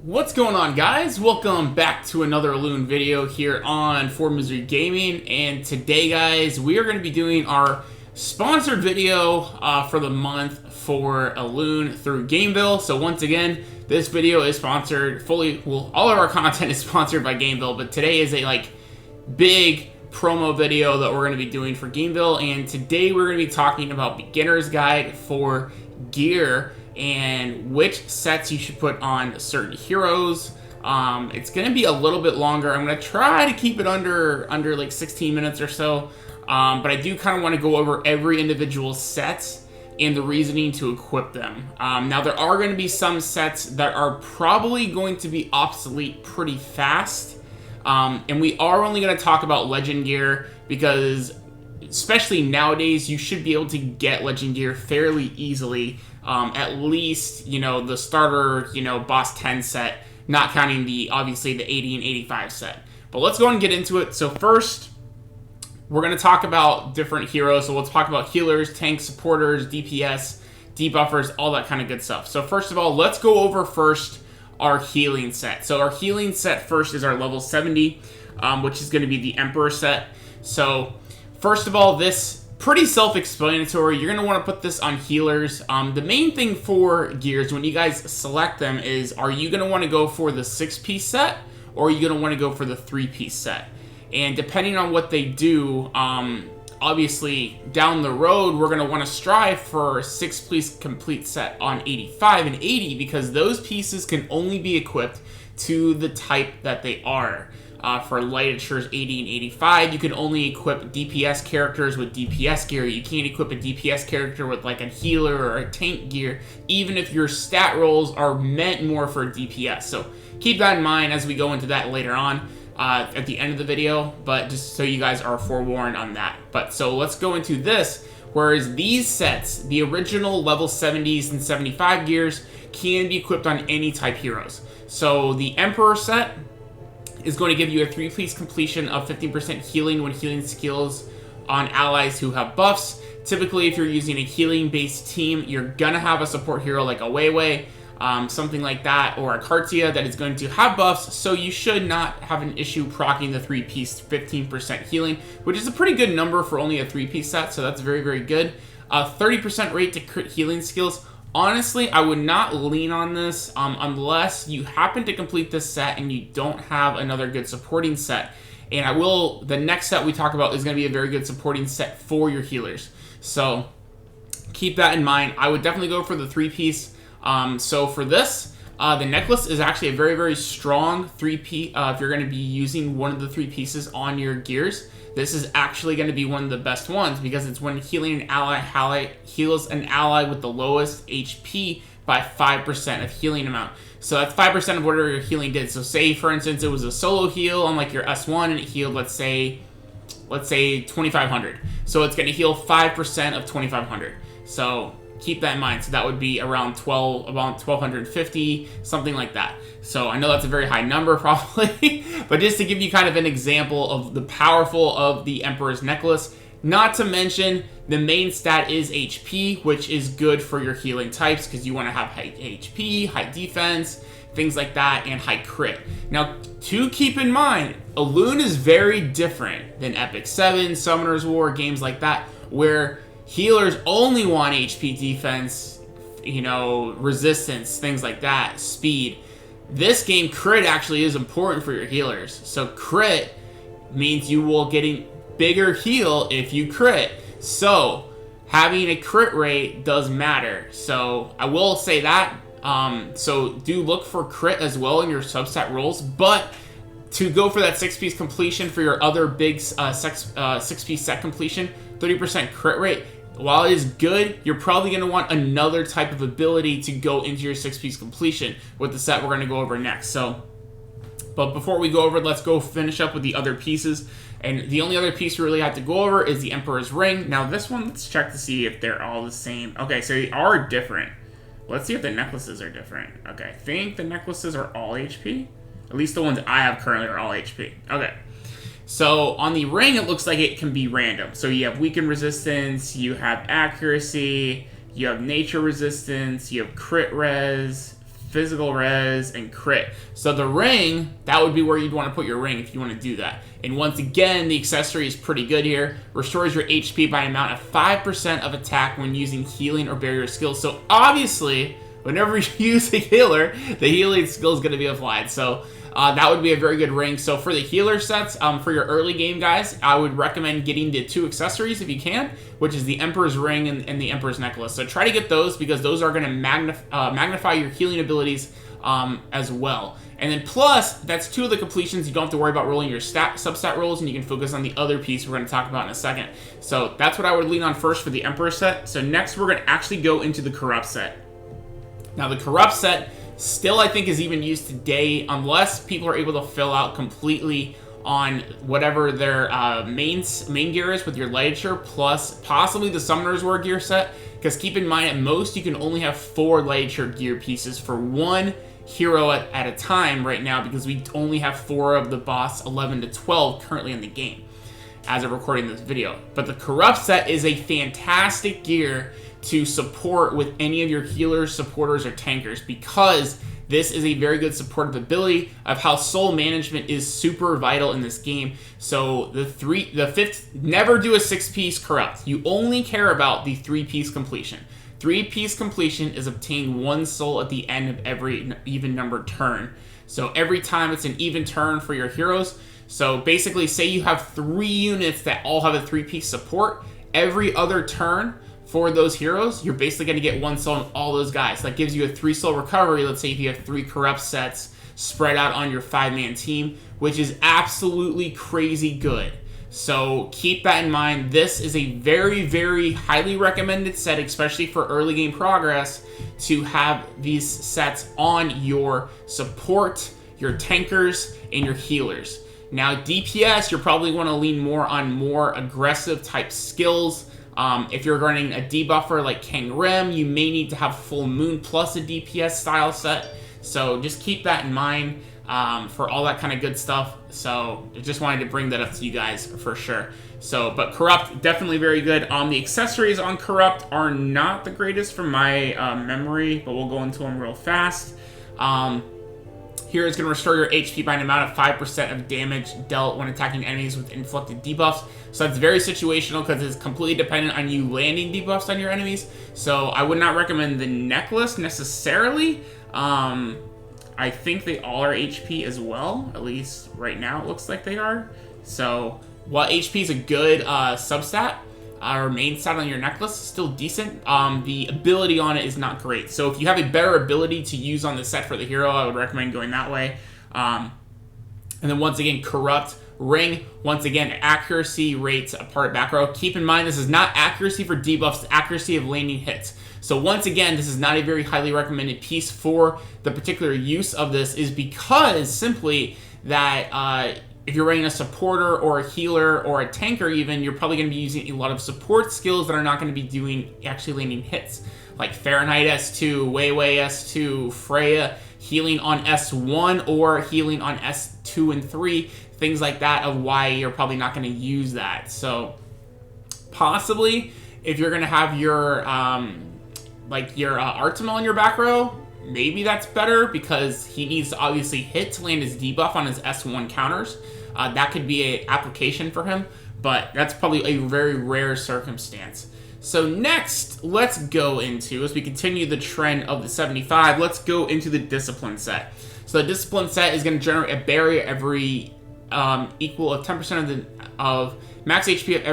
What's going on, guys? Welcome back to another Elune video here on For Misery Gaming. And today, guys, we are going to be doing our sponsored video for the month for Elune through Gameville. So once again, this video is sponsored fully. Well, all of our content is sponsored by Gameville, but today is a big promo video that we're going to be doing for Gameville. And today we're going to be talking about beginner's guide for gear and which sets you should put on certain heroes. It's going to be a little bit longer. I'm going to try to keep it under like 16 minutes or so, but I do kind of want to go over every individual set and the reasoning to equip them. Now, there are going to be some sets that are probably going to be obsolete pretty fast, and we are only going to talk about legend gear because especially nowadays, you should be able to get legend gear fairly easily. At least, the starter, boss 10 set, not counting obviously the 80 and 85 set. But let's go and get into it. So first, we're going to talk about different heroes. So let's talk about healers, tanks, supporters, DPS, debuffers, all that kind of good stuff. So first of all, let's go over first our healing set. So our healing set first is our level 70, which is going to be the Emperor set. So first of all, this pretty self-explanatory. You're going to want to put this on healers. The main thing for gears, when you guys select them, is are you going to want to go for the 6-piece set or are you going to want to go for the 3-piece set? And depending on what they do, obviously down the road, we're going to want to strive for a 6-piece complete set on 85 and 80 because those pieces can only be equipped to the type that they are. For Lightature's 80 and 85, you can only equip DPS characters with DPS gear. You can't equip a DPS character with like a healer or a tank gear, even if your stat rolls are meant more for DPS. So keep that in mind as we go into that later on at the end of the video, but just so you guys are forewarned on that. But so let's go into this, whereas these sets, the original level 70s and 75 gears, can be equipped on any type heroes. So the Emperor set is going to give you a 3-piece completion of 15% healing when healing skills on allies who have buffs. Typically, if you're using a healing-based team, you're going to have a support hero like a Weiwei, something like that, or a Kartia that is going to have buffs, so you should not have an issue proccing the 3-piece 15% healing, which is a pretty good number for only a 3-piece set, so that's very, very good. 30% rate to crit healing skills. Honestly, I would not lean on this unless you happen to complete this set and you don't have another good supporting set. And the next set we talk about is going to be a very good supporting set for your healers. So keep that in mind. I would definitely go for the 3-piece. So for this, the necklace is actually a very, very strong 3-piece. If you're going to be using one of the 3 pieces on your gears, this is actually going to be one of the best ones because it's when healing an ally heals an ally with the lowest HP by 5% of healing amount. So that's 5% of whatever your healing did. So say, for instance, it was a solo heal on like your S1 and it healed, let's say 2,500. So it's going to heal 5% of 2,500. So keep that in mind. So that would be around 1,250, something like that. So I know that's a very high number probably, but just to give you kind of an example of the powerful of the Emperor's Necklace. Not to mention the main stat is HP, which is good for your healing types because you want to have high HP, high defense, things like that, and high crit. Now, to keep in mind, Elune is very different than Epic 7, Sumners War, games like that, where healers only want HP, defense, resistance, things like that, speed. This game, crit actually is important for your healers. So crit means you will get a bigger heal if you crit. So having a crit rate does matter. So I will say that. So do look for crit as well in your substat rolls. But to go for that 6-piece completion for your other big 6-piece set completion, 30% crit rate, while it is good, you're probably going to want another type of ability to go into your 6-piece completion with the set we're going to go over next. So, but before we go over it, let's go finish up with the other pieces. And the only other piece we really have to go over is the Emperor's Ring. Now this one, let's check to see if they're all the same. Okay, so they are different. Let's see if the necklaces are different. Okay, I think the necklaces are all HP. At least the ones I have currently are all HP. Okay. So on the ring, it looks like it can be random. So you have weaken resistance, you have accuracy, you have nature resistance, you have crit res, physical res, and crit. So the ring, that would be where you'd want to put your ring if you want to do that. And once again, the accessory is pretty good here. Restores your HP by an amount of 5% of attack when using healing or barrier skills. So obviously, whenever you use a healer, the healing skill is going to be applied. So that would be a very good ring. So for the healer sets, for your early game guys, I would recommend getting the 2 accessories if you can, which is the Emperor's Ring and the Emperor's Necklace. So try to get those because those are going to magnify your healing abilities as well. And then plus, that's 2 of the completions. You don't have to worry about rolling your substat rolls, and you can focus on the other piece we're going to talk about in a second. So that's what I would lean on first for the Emperor set. So next, we're going to actually go into the Corrupt set. Now, the Corrupt set still, I think, is even used today, unless people are able to fill out completely on whatever their main gear is with your ligature, plus possibly the Sumners War gear set. Because keep in mind, at most, you can only have 4 ligature gear pieces for 1 hero at a time right now, because we only have 4 of the boss 11 to 12 currently in the game as of recording this video. But the Corrupt set is a fantastic gear to support with any of your healers, supporters, or tankers, because this is a very good supportive ability of how soul management is super vital in this game. So the 5th, never do a 6-piece Corrupt. You only care about the 3-piece completion. 3-piece completion is obtain 1 soul at the end of every even numbered turn. So every time it's an even turn for your heroes. So basically, say you have 3 units that all have a 3-piece support. Every other turn for those heroes, you're basically going to get 1 soul on all those guys. That gives you a 3-soul recovery, let's say if you have 3 Corrupt sets spread out on your 5-man team, which is absolutely crazy good. So keep that in mind. This is a very, very highly recommended set, especially for early game progress, to have these sets on your support, your tankers, and your healers. Now, DPS, you're probably want to lean more on more aggressive type skills. If you're running a debuffer like King Rem, you may need to have Full Moon plus a DPS style set. So just keep that in mind for all that kind of good stuff. So I just wanted to bring that up to you guys for sure. So, but Corrupt, definitely very good. The accessories on Corrupt are not the greatest from my memory, but we'll go into them real fast. Here it's going to restore your HP by an amount of 5% of damage dealt when attacking enemies with inflicted debuffs. So that's very situational because it's completely dependent on you landing debuffs on your enemies. So I would not recommend the necklace necessarily. I think they all are HP as well. At least right now it looks like they are. So while HP is a good substat, or main stat on your necklace is still decent, the ability on it is not great. So if you have a better ability to use on the set for the hero, I would recommend going that way. And then once again, Corrupt Ring, once again, accuracy rates a part of back row. Keep in mind, this is not accuracy for debuffs, it's accuracy of landing hits. So once again, this is not a very highly recommended piece for the particular use of this, is because simply that if you're running a supporter or a healer or a tanker even, you're probably going to be using a lot of support skills that are not going to be doing actually landing hits. Like Fahrenheit S2, Weiwei S2, Freya, healing on S1 or healing on S2 and 3, things like that, of why you're probably not going to use that. So possibly if you're going to have your Artemal on your back row, maybe that's better because he needs to obviously hit to land his debuff on his S1 counters. That could be an application for him, but that's probably a very rare circumstance. So next, let's go into, as we continue the trend of the 75, let's go into the Discipline set. So the Discipline set is going to generate a barrier every equal of 10% of max HP of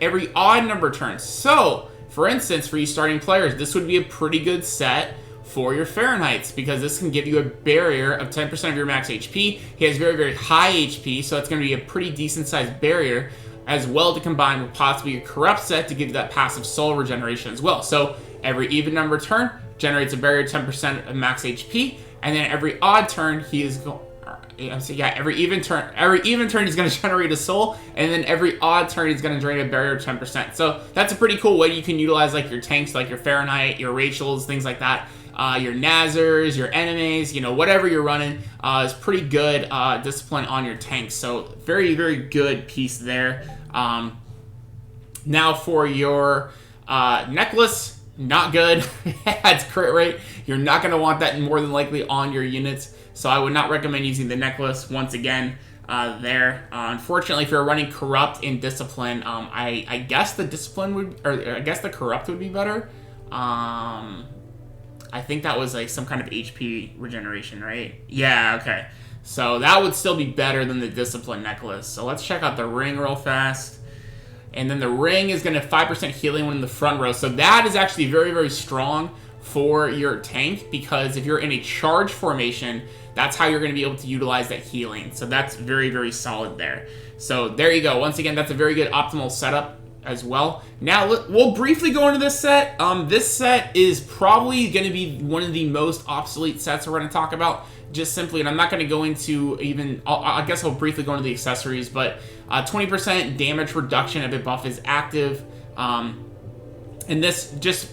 every odd number turns. So, for instance, for you starting players, this would be a pretty good set for your Fahrenheits, because this can give you a barrier of 10% of your max HP. He has very, very high HP, so it's going to be a pretty decent sized barrier, as well to combine with possibly a Corrupt set to give you that passive soul regeneration as well. So every even number turn generates a barrier of 10% of max HP, and then every odd turn he is going. Every even turn he's going to generate a soul, and then every odd turn he's going to generate a barrier of 10%. So that's a pretty cool way you can utilize like your tanks, like your Fahrenheit, your Rachels, things like that. Your Nazers, your enemies, whatever you're running is pretty good discipline on your tanks. So very, very good piece there. Now for your necklace, not good. It's crit rate. You're not going to want that more than likely on your units. So I would not recommend using the necklace once again there. Unfortunately, if you're running Corrupt in Discipline, I guess the Discipline would, or I guess the Corrupt would be better. I think that was like some kind of HP regeneration, right? Yeah, okay. So that would still be better than the Discipline necklace. So let's check out the ring real fast. And then the ring is going to 5% healing when in the front row. So that is actually very, very strong for your tank, because if you're in a charge formation, that's how you're going to be able to utilize that healing. So that's very, very solid there. So there you go. Once again, that's a very good optimal setup as well. Now, we'll briefly go into this set. This set is probably going to be one of the most obsolete sets we're going to talk about, just simply, and I'm not going to go into even, I guess I'll briefly go into the accessories, but 20% damage reduction if a buff is active. And this, just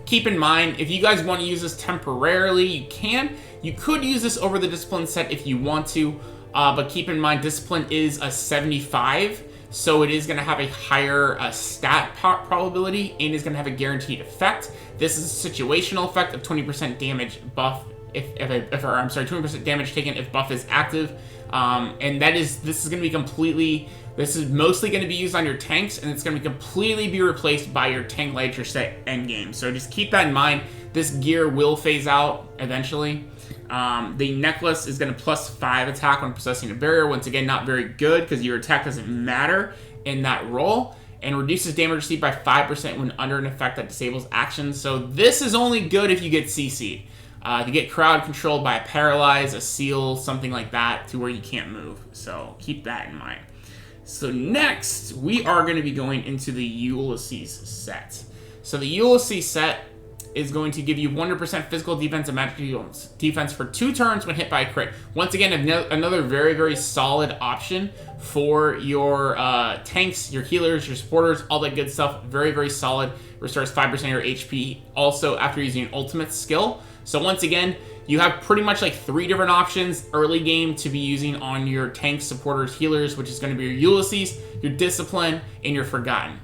keep in mind, if you guys want to use this temporarily, you can. You could use this over the Discipline set if you want to, but keep in mind, Discipline is a 75, so it is going to have a higher stat probability and is going to have a guaranteed effect. This is a situational effect of 20% damage buff I'm sorry, 20% damage taken if buff is active. And this is going to be completely, this is mostly going to be used on your tanks, and it's going to completely be replaced by your tank later set endgame. So just keep that in mind. This gear will phase out eventually. The necklace is going to +5 attack when possessing a barrier. Once again, not very good because your attack doesn't matter in that role. And reduces damage received by 5% when under an effect that disables actions. So this is only good if you get CC'd. If you get crowd controlled by a paralyze, a seal, something like that, to where you can't move. So keep that in mind. So next, we are going to be going into the Ulysses set. So the Ulysses set is going to give you 100% physical defense and magic defense for 2 turns when hit by a crit. Once again, another very, very solid option for your tanks, your healers, your supporters, all that good stuff. Very, very solid. Restores 5% of your HP also after using an ultimate skill. So once again, you have pretty much like 3 different options early game to be using on your tanks, supporters, healers, which is going to be your Ulysses, your Discipline, and your Forgotten.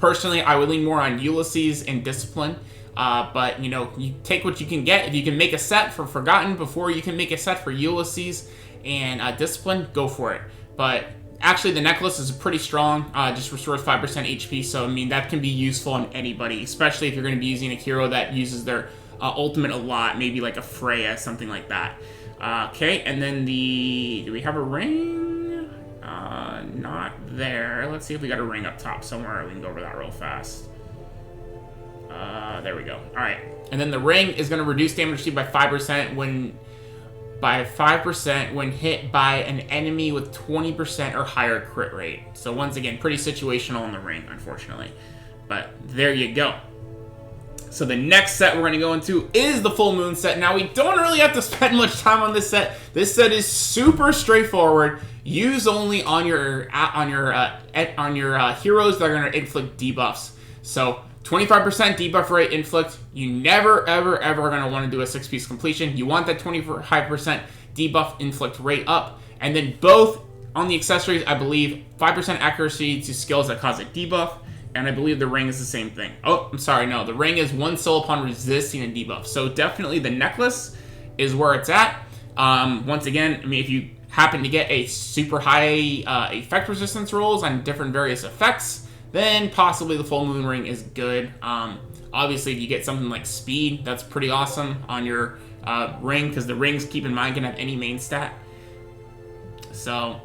Personally, I would lean more on Ulysses and Discipline, but you know, you take what you can get. If you can make a set for Forgotten before you can make a set for Ulysses and Discipline, go for it. But actually, the necklace is pretty strong, just restores 5% HP, so I mean, that can be useful on anybody, especially if you're going to be using a hero that uses their ultimate a lot, maybe like a Freya, something like that. Okay, and then do we have a ring? Not there. Let's see if we got a ring up top somewhere. We can go over that real fast. There we go. All right, and then the ring is going to reduce damage received by 5% when hit by an enemy with 20% or higher crit rate. So once again, pretty situational in the ring, unfortunately. But there you go. So the next set we're going to go into is the Full Moon set. Now, we don't really have to spend much time on this set. This set is super straightforward. Use only on your heroes that are going to inflict debuffs. So 25% debuff rate inflict. You never, ever, ever are going to want to do a 6-piece completion. You want that 25% debuff inflict rate up. And then both on the accessories, I believe, 5% accuracy to skills that cause a debuff. And I believe the ring is the same thing. Oh, I'm sorry, no. The ring is 1 soul upon resisting a debuff. So definitely the necklace is where it's at. Once again, I mean, if you happen to get a super high effect resistance rolls on different various effects, then possibly the Full Moon ring is good. Obviously, if you get something like speed, that's pretty awesome on your ring, because the rings, keep in mind, can have any main stat. So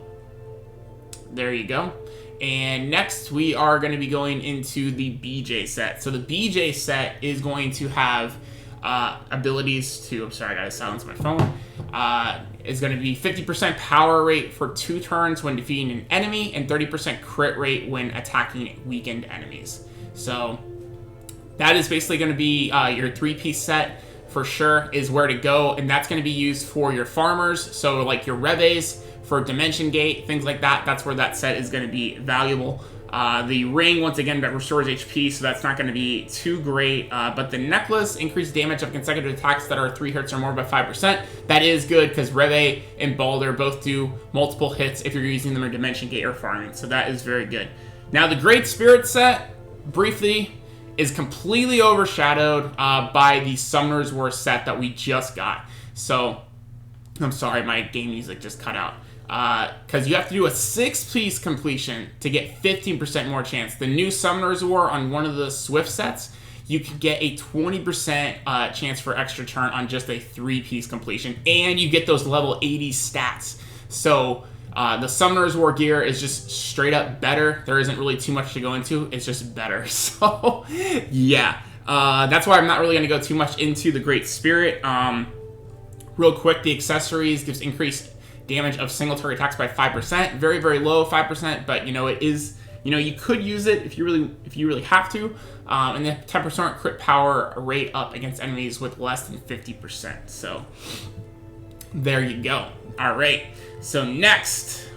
there you go. And next, we are going to be going into the BJ set. So the BJ set is going to have abilities to... I'm sorry, I got to silence my phone. Is going to be 50% power rate for 2 turns when defeating an enemy, and 30% crit rate when attacking weakened enemies. So that is basically going to be your 3-piece set for sure, is where to go. And that's going to be used for your farmers. So like your Reves, for Dimension Gate, things like that. That's where that set is going to be valuable. The ring, once again, that restores HP, so that's not going to be too great. But the necklace increased damage of consecutive attacks that are 3 hits or more by 5%. That is good, because Reve and Balder both do multiple hits if you're using them in Dimension Gate or farming. So that is very good. Now, the Great Spirit set, briefly, is completely overshadowed by the Sumners War set that we just got. So, I'm sorry, my game music just cut out. Because you have to do a 6-piece completion to get 15% more chance. The new Sumners War on one of the Swift sets, you can get a 20% chance for extra turn on just a 3-piece completion, and you get those level 80 stats. So the Sumners War gear is just straight up better. There isn't really too much to go into. It's just better. So yeah, that's why I'm not really going to go too much into the Great Spirit. Real quick, the accessories gives increased damage of single target attacks by 5%. Very, very low, 5%, but it is, you could use it if you really have to. And then 10% crit power rate up against enemies with less than 50%. So there you go. All right. So next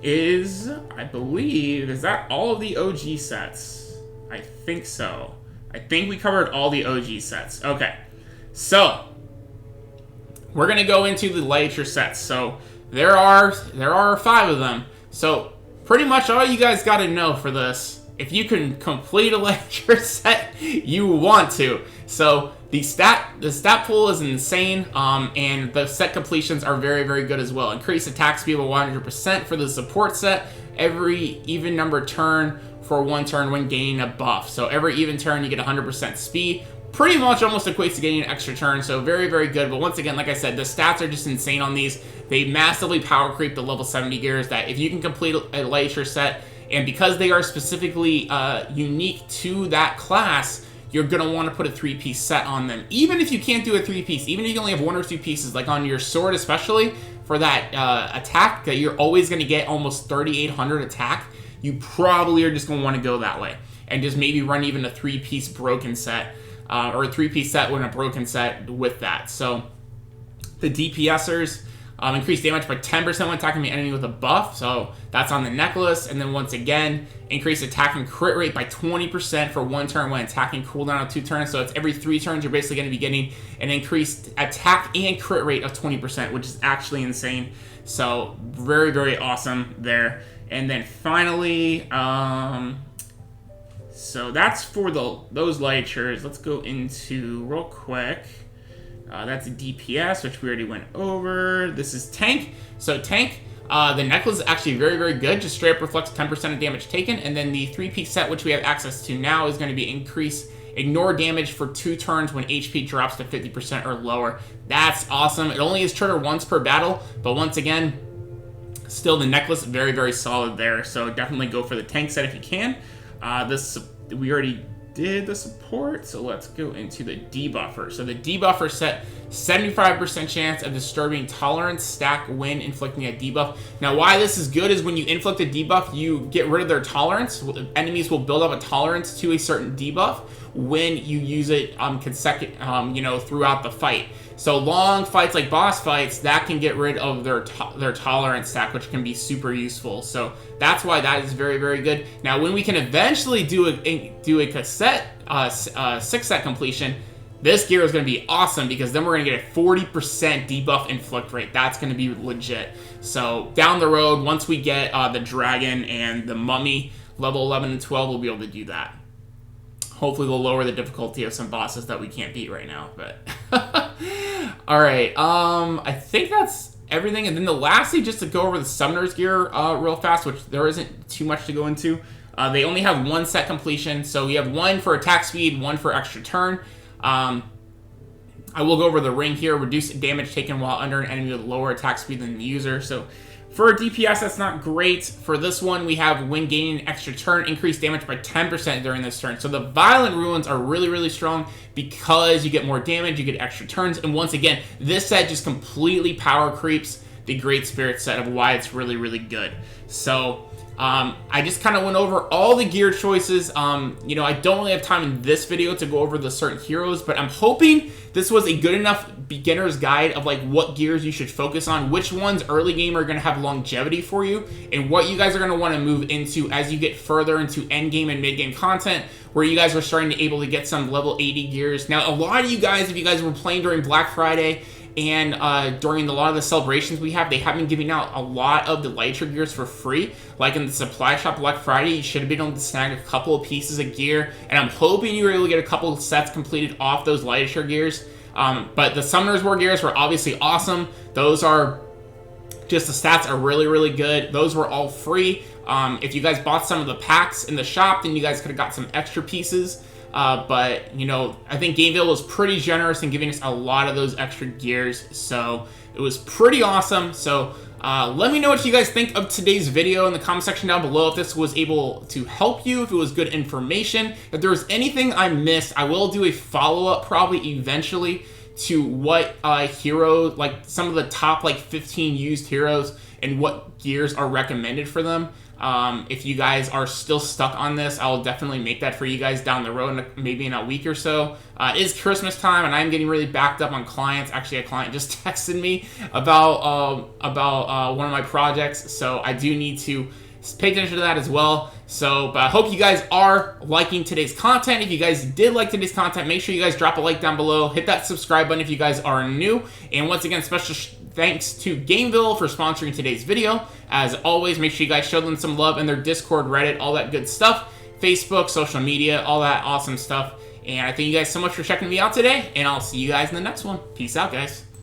is, I believe, is that all of the OG sets? I think so. I think we covered all the OG sets. Okay. So we're gonna go into the ligature sets. So there are 5 of them. So pretty much all you guys got to know for this, if you can complete a ligature set, you want to. So the stat pool is insane, and the set completions are very, very good as well. Increase attack speed by 100% for the support set. Every even number turn for 1 turn when gaining a buff. So every even turn you get 100% speed. Pretty much almost equates to getting an extra turn, so very, very good. But once again, like I said, the stats are just insane on these. They massively power creep the level 70 gears that if you can complete a ligature set, and because they are specifically unique to that class, you're going to want to put a 3-piece set on them. Even if you can't do a 3-piece, even if you only have 1 or 2 pieces, like on your sword especially, for that attack, that you're always going to get almost 3,800 attack, you probably are just going to want to go that way. And just maybe run even a 3-piece broken set, or a 3-piece set with a broken set with that. So the DPSers increase damage by 10% when attacking the enemy with a buff, so that's on the necklace. And then once again, increase attack and crit rate by 20% for 1 turn when attacking, cooldown of 2 turns. So it's every 3 turns you're basically going to be getting an increased attack and crit rate of 20%, which is actually insane. So very, very awesome there. And then finally, so that's for those ligatures. Let's go into real quick. That's a DPS, which we already went over. This is tank. So tank, the necklace is actually very, very good. Just straight up reflects 10% of damage taken. And then the 3-piece set, which we have access to now, is going to be ignore damage for 2 turns when HP drops to 50% or lower. That's awesome. It only is triggered once per battle, but once again, still the necklace very, very solid there. So definitely go for the tank set if you can. We already did the support, so let's go into the debuffer. So the debuffer set 75% chance of disturbing tolerance stack when inflicting a debuff. Now why this is good is when you inflict a debuff, you get rid of their tolerance. Enemies will build up a tolerance to a certain debuff when you use it throughout the fight. So long fights like boss fights, that can get rid of their tolerance stack, which can be super useful. So that's why that is very, very good. Now, when we can eventually do a cassette 6-set completion, this gear is going to be awesome because then we're going to get a 40% debuff inflict rate. That's going to be legit. So down the road, once we get the dragon and the mummy level 11 and 12, we'll be able to do that. Hopefully we'll lower the difficulty of some bosses that we can't beat right now, but all right. I think that's everything. And then lastly, just to go over the Sumners gear real fast, which there isn't too much to go into. They only have 1 set completion, so you have 1 for attack speed, 1 for extra turn. I will go over the ring here. Reduce damage taken while under an enemy with lower attack speed than the user. So for a DPS, that's not great. For this one, we have when gaining an extra turn, increase damage by 10% during this turn. So the Violent Ruins are really, really strong because you get more damage, you get extra turns. And once again, this set just completely power creeps the Great Spirit set of why it's really, really good. So I just kind of went over all the gear choices. I don't really have time in this video to go over the certain heroes, but I'm hoping this was a good enough beginner's guide of like what gears you should focus on, which ones early game are going to have longevity for you, and what you guys are going to want to move into as you get further into end game and mid game content, where you guys are starting to able to get some level 80 gears. Now, a lot of you guys, if you guys were playing during Black Friday and during a lot of the celebrations we have, they have been giving out a lot of the lighter gears for free. Like in the supply shop Black Friday, you should have been able to snag a couple of pieces of gear, and I'm hoping you were able to get a couple of sets completed off those lighter gears. But the Sumners War gears were obviously awesome. Those are just, the stats are really, really good. Those were all free. If you guys bought some of the packs in the shop, then you guys could have got some extra pieces. But, you know, I think Gameville was pretty generous in giving us a lot of those extra gears. So it was pretty awesome. So let me know what you guys think of today's video in the comment section down below. If this was able to help you, if it was good information, if there was anything I missed, I will do a follow-up probably eventually to what hero, like some of the top like 15 used heroes and what gears are recommended for them. If you guys are still stuck on this, I'll definitely make that for you guys down the road, maybe in a week or so. It is Christmas time, and I'm getting really backed up on clients. Actually, a client just texted me about one of my projects, so I do need to pay attention to that as well. So, but I hope you guys are liking today's content. If you guys did like today's content, make sure you guys drop a like down below. Hit that subscribe button if you guys are new. And once again, special thanks to Gameville for sponsoring today's video. As always, make sure you guys show them some love in their Discord, Reddit, all that good stuff. Facebook, social media, all that awesome stuff. And I thank you guys so much for checking me out today, and I'll see you guys in the next one. Peace out, guys.